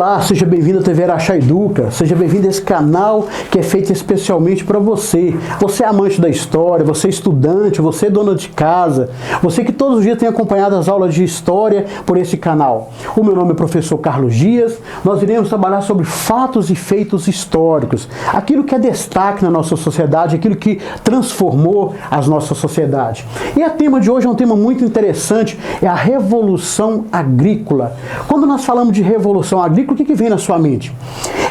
Olá, seja bem-vindo à TV Araxá Educa, seja bem-vindo a esse canal que é feito especialmente para você. Você é amante da história, você é estudante, você é dona de casa, você que todos os dias tem acompanhado as aulas de história por esse canal. O meu nome é professor Carlos Dias, nós iremos trabalhar sobre fatos e feitos históricos, aquilo que é destaque na nossa sociedade, aquilo que transformou a nossa sociedade. E o tema de hoje é um tema muito interessante, é a Revolução Agrícola. Quando nós falamos de Revolução Agrícola, o que vem na sua mente?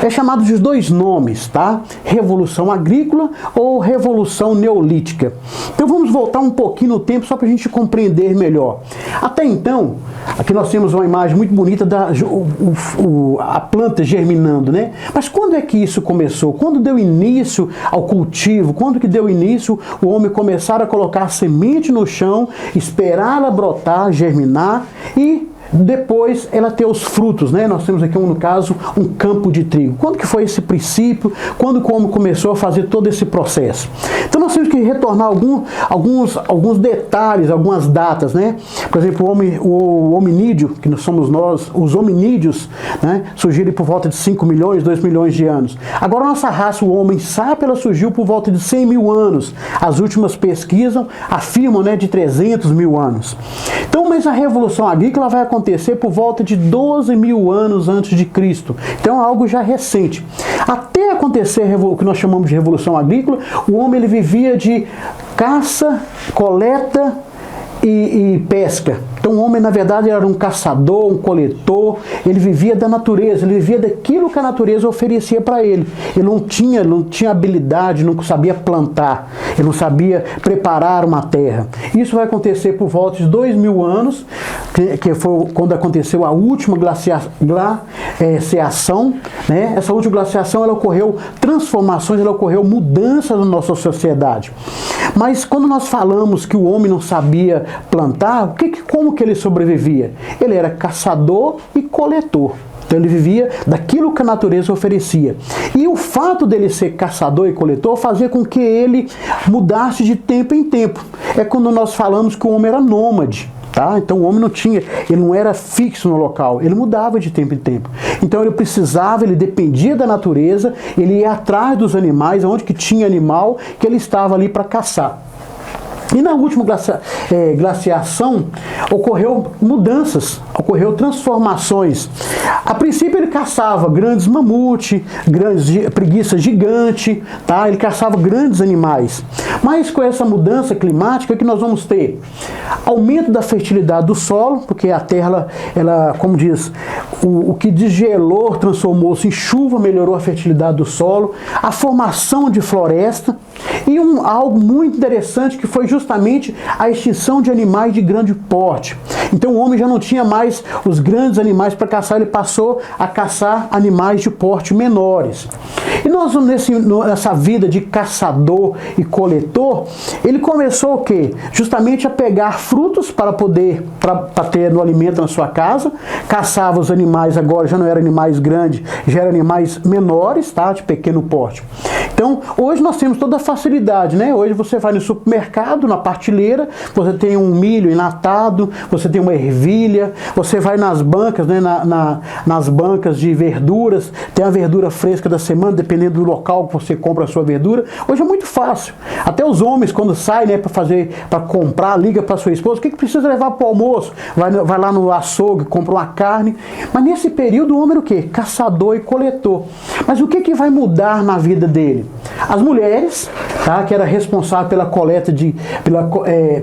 É chamado de dois nomes, tá? Revolução Agrícola ou Revolução Neolítica. Então vamos voltar um pouquinho no tempo só para a gente compreender melhor. Até então, aqui nós temos uma imagem muito bonita a planta germinando, né? Mas quando é que isso começou? Quando deu início ao cultivo? Quando que deu início o homem começar a colocar a semente no chão, esperar ela brotar, germinar e depois ela ter os frutos, né? Nós temos aqui, no caso, um campo de trigo. Quando que foi esse princípio? Quando o homem começou a fazer todo esse processo? Então nós temos que retornar alguns detalhes, algumas datas, né? Por exemplo, o hominídeo, que somos nós, os hominídeos, né? Surgiram por volta de 5 milhões, 2 milhões de anos. Agora a nossa raça, o homem sapo, ela surgiu por volta de 100 mil anos. As últimas pesquisas afirmam, né, de 300 mil anos. Então, mas a Revolução Agrícola vai acontecer por volta de 12 mil anos antes de Cristo. Então é algo já recente. Até acontecer o que nós chamamos de Revolução Agrícola, o homem ele vivia de caça, coleta e pesca. Então o homem, na verdade, era um caçador, um coletor, ele vivia da natureza, ele vivia daquilo que a natureza oferecia para ele. Ele não tinha habilidade, não sabia plantar, ele não sabia preparar uma terra. Isso vai acontecer por volta de 2 mil anos, que foi quando aconteceu a última glaciação, né? Essa última glaciação, ela ocorreu transformações, ela ocorreu mudanças na nossa sociedade. Mas quando nós falamos que o homem não sabia plantar, como que ele sobrevivia? Ele era caçador e coletor. Então ele vivia daquilo que a natureza oferecia. E o fato dele ser caçador e coletor fazia com que ele mudasse de tempo em tempo. É quando nós falamos que o homem era nômade. Tá? Então o homem ele não era fixo no local, ele mudava de tempo em tempo. Então ele dependia da natureza, ele ia atrás dos animais, onde que tinha animal, que ele estava ali para caçar. E na última glaciação ocorreu mudanças, ocorreu transformações. A princípio ele caçava grandes mamutes, grandes preguiças gigantes, tá? Ele caçava grandes animais. Mas com essa mudança climática, o que nós vamos ter? Aumento da fertilidade do solo, porque a terra, ela, como diz, o que desgelou transformou-se em chuva, melhorou a fertilidade do solo, a formação de floresta e algo muito interessante que foi justamente a extinção de animais de grande porte. Então o homem já não tinha mais os grandes animais para caçar, ele passou a caçar animais de porte menores. E nós, nessa vida de caçador e coletor, ele começou o quê? Justamente a pegar frutos para ter no alimento na sua casa, caçava os animais, agora já não eram animais grandes, já eram animais menores, tá? De pequeno porte. Então, hoje nós temos toda a facilidade, né? Hoje você vai no supermercado, na prateleira, você tem um milho enlatado, você tem uma ervilha, você vai nas bancas, né? Nas bancas de verduras, tem a verdura fresca da semana, dependendo do local que você compra a sua verdura. Hoje é muito fácil. Até os homens, quando saem, né, para comprar, liga para sua esposa, o que precisa levar para o almoço? Vai lá no açougue, compra uma carne. Mas nesse período o homem era o quê? Caçador e coletor. Mas o que vai mudar na vida dele? As mulheres, tá, que era responsável pela coleta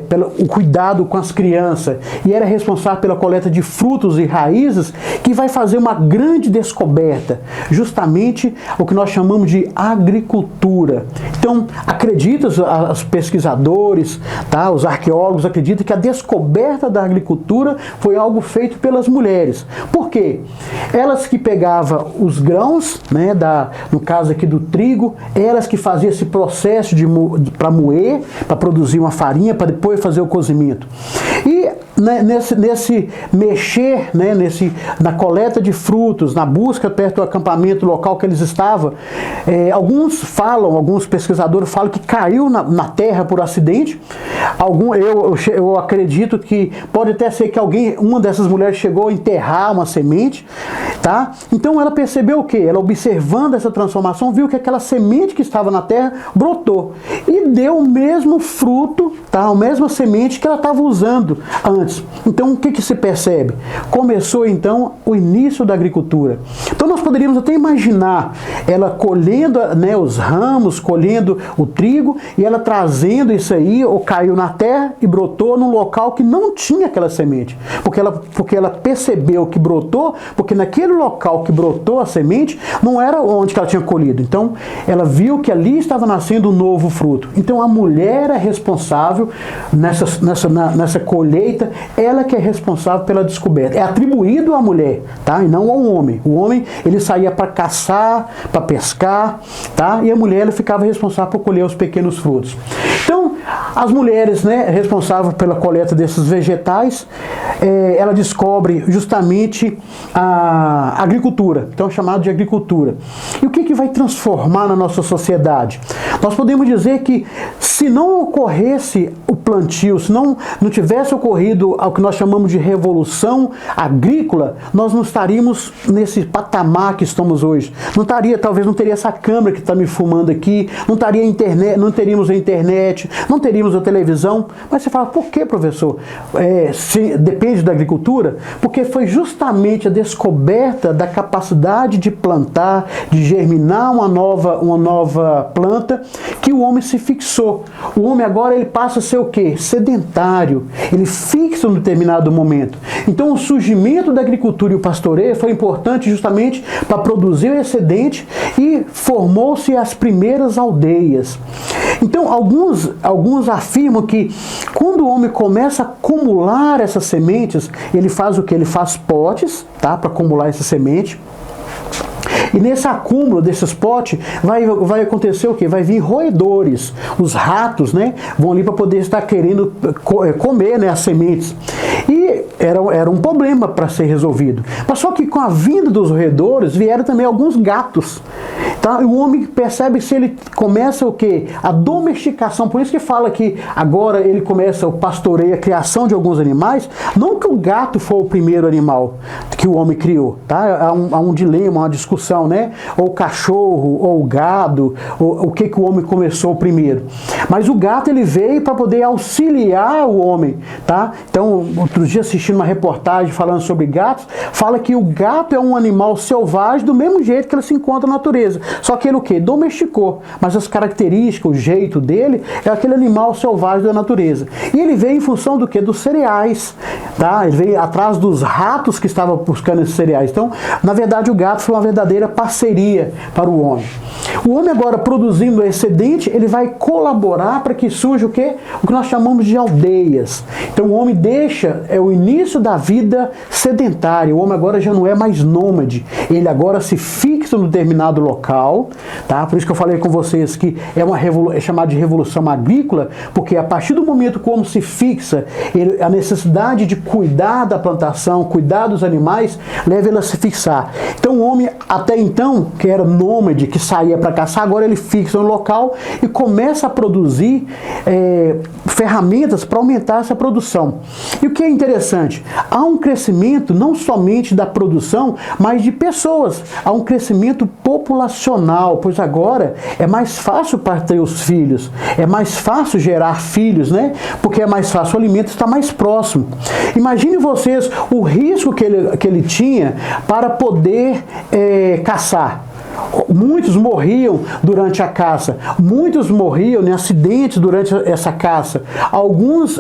pelo cuidado com as crianças e era responsável pela coleta de frutos e raízes, que vai fazer uma grande descoberta, justamente o que nós chamamos de agricultura. Então, os pesquisadores, tá, os arqueólogos acreditam que a descoberta da agricultura foi algo feito pelas mulheres. Por quê? Elas que pegavam os grãos, né, no caso aqui do trigo, elas que faziam esse processo para moer, para produzir uma farinha, para depois fazer o cozimento. E nesse mexer, né, na coleta de frutos, na busca perto do acampamento local que eles estavam, alguns pesquisadores falam que caiu na terra por acidente. Eu acredito que pode até ser que uma dessas mulheres chegou a enterrar uma semente, tá? Então ela percebeu o quê? Ela, observando essa transformação, viu que aquela semente que estava na terra brotou e deu o mesmo fruto, tá? A mesma semente que ela estava usando antes. Então o que se percebe? Começou então o início da agricultura. Então nós poderíamos até imaginar ela colhendo, né, os ramos, colhendo o trigo, e ela trazendo isso aí, ou caiu na terra e brotou num local que não tinha aquela semente. Porque ela percebeu que brotou, porque naquele local que brotou a semente, não era onde que ela tinha colhido. Então ela viu que ali estava nascendo um novo fruto. Então a mulher é responsável nessa colheita, ela que é responsável pela descoberta. É atribuído à mulher, tá? E não ao homem. O homem, ele saía para caçar, para pescar, tá? E a mulher, ela ficava responsável por colher os pequenos frutos. Então, as mulheres, né, responsáveis pela coleta desses vegetais, ela descobre justamente a agricultura. Então é chamado de agricultura. E o que vai transformar na nossa sociedade? Nós podemos dizer que se não ocorresse o plantio, se não tivesse ocorrido o que nós chamamos de revolução agrícola, nós não estaríamos nesse patamar que estamos hoje. Talvez não teria essa câmera que está me filmando aqui, não teríamos a internet, não teríamos a televisão. Mas você fala, por que, professor? Depende da agricultura? Porque foi justamente a descoberta da capacidade de plantar, de germinar uma nova planta, que o homem se fixou. O homem agora, ele passa a ser o quê? Sedentário. Ele fixa em um determinado momento. Então o surgimento da agricultura e o pastoreio foi importante justamente para produzir o excedente, e formou-se as primeiras aldeias. Então alguns afirmam que quando o homem começa a acumular essas sementes, ele faz o que? Ele faz potes, tá, para acumular essa semente. E nesse acúmulo desses potes vai acontecer o quê? Vai vir roedores. Os ratos, né, vão ali para poder estar querendo comer, né, as sementes. E era um problema para ser resolvido. Mas só que com a vinda dos roedores vieram também alguns gatos. Tá? E o homem percebe se ele começa o quê? A domesticação. Por isso que fala que agora ele começa o pastoreio, a criação de alguns animais. Não que o gato foi o primeiro animal que o homem criou. Tá? Há um dilema, uma discussão, né? Ou o cachorro, ou o gado, ou o que o homem começou primeiro. Mas o gato, ele veio para poder auxiliar o homem. Tá? Então, outro dia assistindo uma reportagem falando sobre gatos, fala que o gato é um animal selvagem do mesmo jeito que ele se encontra na natureza. Só que ele o quê? Domesticou. Mas as características, o jeito dele, é aquele animal selvagem da natureza. E ele veio em função do quê? Dos cereais. Tá? Ele veio atrás dos ratos que estavam buscando esses cereais. Então, na verdade, o gato foi uma verdadeira parceria para o homem. O homem agora, produzindo excedente, ele vai colaborar para que surja o quê? O que nós chamamos de aldeias. Então o homem deixa o início da vida sedentária. O homem agora já não é mais nômade. Ele agora se fixa em um determinado local. Tá? Por isso que eu falei com vocês que é chamado de revolução agrícola, porque a partir do momento que o homem se fixa, a necessidade de cuidar da plantação, cuidar dos animais, leva ele a se fixar. Então o homem, até então, que era nômade, que saía para caçar, agora ele fixa no local e começa a produzir ferramentas para aumentar essa produção. E o que é interessante, há um crescimento não somente da produção, mas de pessoas. Há um crescimento populacional, pois agora é mais fácil para ter os filhos, é mais fácil gerar filhos, né? Porque é mais fácil, o alimento está mais próximo. Imagine vocês o risco que ele tinha para poder caçar. Muitos morriam durante a caça, muitos morriam em acidentes durante essa caça, alguns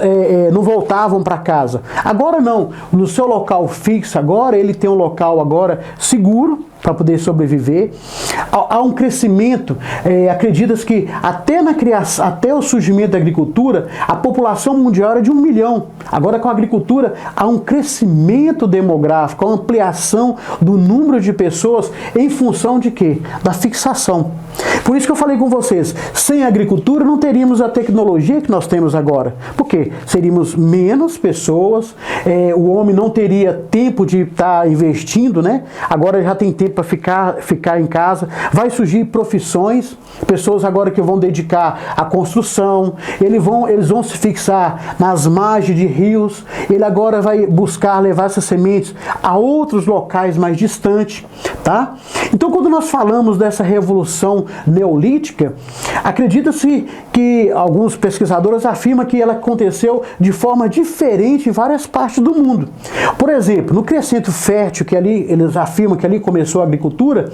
não voltavam para casa. Agora não, no seu local fixo agora, ele tem um local agora seguro para poder sobreviver. Há um crescimento, acredita-se que até na criação, até o surgimento da agricultura, a população mundial era de 1 milhão. Agora com a agricultura há um crescimento demográfico, a ampliação do número de pessoas em função de quê? Da fixação. Por isso que eu falei com vocês, sem agricultura não teríamos a tecnologia que nós temos agora. Por quê? Seríamos menos pessoas, o homem não teria tempo de estar investindo, né? Agora já tem tempo para ficar em casa. Vai surgir profissões, pessoas agora que vão dedicar à construção, eles vão se fixar nas margens de rios, ele agora vai buscar levar essas sementes a outros locais mais distantes, tá? Então quando nós falamos dessa revolução neolítica, acredita-se que alguns pesquisadores afirmam que ela aconteceu de forma diferente em várias partes do mundo. Por exemplo, no crescente fértil, que ali eles afirmam que ali começou a agricultura,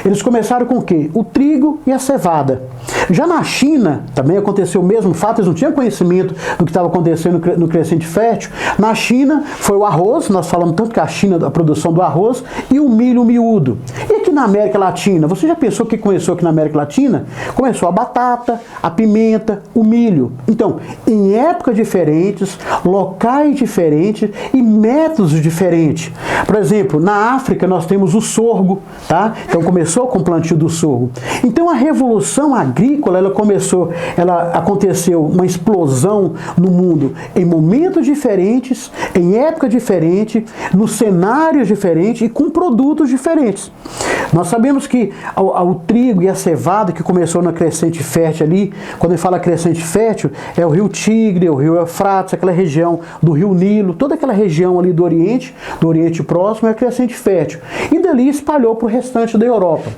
eles começaram com o quê? O trigo e a cevada. Já na China, também aconteceu o mesmo fato, eles não tinham conhecimento do que estava acontecendo no crescente fértil. Na China foi o arroz, nós falamos tanto que a China, a produção do arroz, e o milho miúdo. E aqui na América Latina, você já pensou que começou aqui na América Latina? Começou a batata, a pimenta, o milho. Então, em épocas diferentes, locais diferentes e métodos diferentes. Por exemplo, na África nós temos o sorgo, tá? Então começou com o plantio do sorgo. Então a revolução agrícola, ela aconteceu uma explosão no mundo em momentos diferentes, em épocas diferentes, nos cenários diferentes e com produtos diferentes. Nós sabemos que o trigo e a cevada que começou na crescente fértil ali, quando ele fala crescente fértil, é o rio Tigre, o rio Eufrates, aquela região do rio Nilo, toda aquela região ali do Oriente Próximo é a crescente fértil. E dali espalhou para o restante da Europa.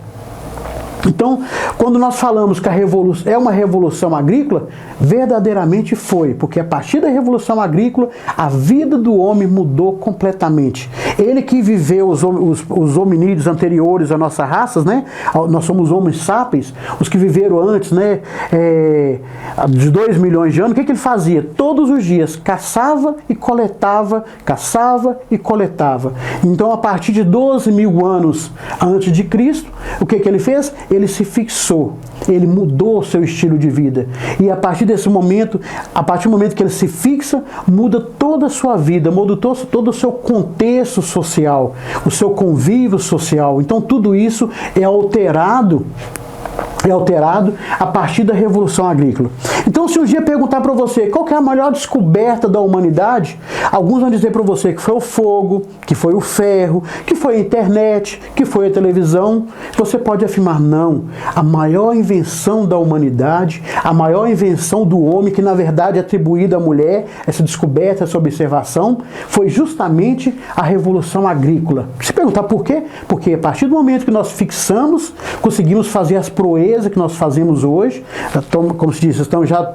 Então, quando nós falamos que a revolução é uma revolução agrícola, verdadeiramente foi, porque a partir da revolução agrícola, a vida do homem mudou completamente. Ele que viveu os hominídeos anteriores à nossa raça, né? Nós somos homens sapiens, os que viveram antes, né? De 2 milhões de anos, o que ele fazia? Todos os dias caçava e coletava, caçava e coletava. Então, a partir de 12 mil anos antes de Cristo, o que ele fez? Ele se fixou, ele mudou o seu estilo de vida. E a partir desse momento, a partir do momento que ele se fixa, muda toda a sua vida, muda todo o seu contexto social, o seu convívio social. Então tudo isso é alterado a partir da Revolução Agrícola. Então, se um dia perguntar para você qual que é a maior descoberta da humanidade, alguns vão dizer para você que foi o fogo, que foi o ferro, que foi a internet, que foi a televisão. Você pode afirmar, não. A maior invenção da humanidade, a maior invenção do homem, que na verdade é atribuída à mulher, essa descoberta, essa observação, foi justamente a Revolução Agrícola. Se perguntar por quê? Porque a partir do momento que nós fixamos, conseguimos fazer as proezas que nós fazemos hoje, como se diz, estamos já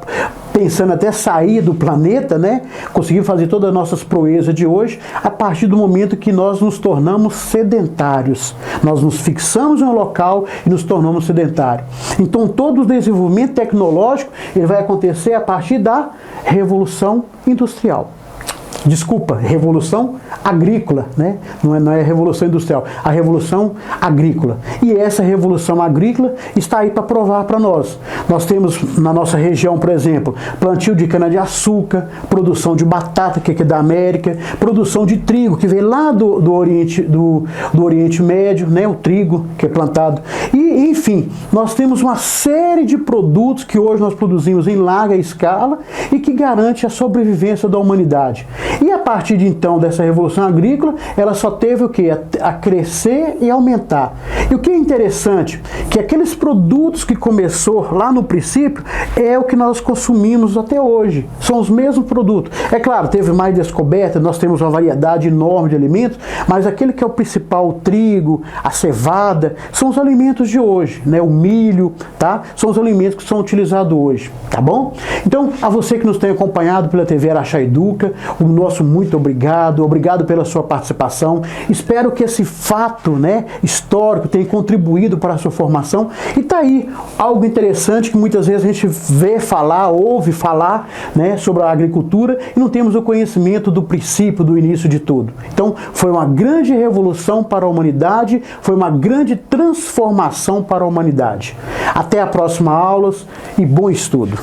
pensando até sair do planeta, né? Conseguimos fazer todas as nossas proezas de hoje a partir do momento que nós nos tornamos sedentários. Nós nos fixamos em um local e nos tornamos sedentários. Então todo o desenvolvimento tecnológico ele vai acontecer a partir da Revolução Industrial. Desculpa, Revolução Agrícola, né? Não é Revolução Industrial, a Revolução Agrícola. E essa Revolução Agrícola está aí para provar para nós. Nós temos na nossa região, por exemplo, plantio de cana-de-açúcar, produção de batata, que é da América, produção de trigo, que vem lá do Oriente Médio, né? O trigo que é plantado. E, enfim, nós temos uma série de produtos que hoje nós produzimos em larga escala e que garante a sobrevivência da humanidade. E a partir de então dessa Revolução Agrícola, ela só teve o quê? A crescer e aumentar. E o que é interessante, que aqueles produtos que começou lá no princípio, é o que nós consumimos até hoje. São os mesmos produtos. É claro, teve mais descoberta, nós temos uma variedade enorme de alimentos, mas aquele que é o principal, o trigo, a cevada, são os alimentos de hoje, né? O milho, tá? São os alimentos que são utilizados hoje, tá bom? Então, a você que nos tem acompanhado pela TV Araxá Educa, o nosso muito obrigado, obrigado pela sua participação. Espero que esse fato, né, histórico tenha contribuído para a sua formação. E tá aí algo interessante que muitas vezes a gente vê falar, ouve falar, né, sobre a agricultura e não temos o conhecimento do princípio, do início de tudo. Então, foi uma grande revolução para a humanidade, foi uma grande transformação para a humanidade. Até a próxima aula e bom estudo.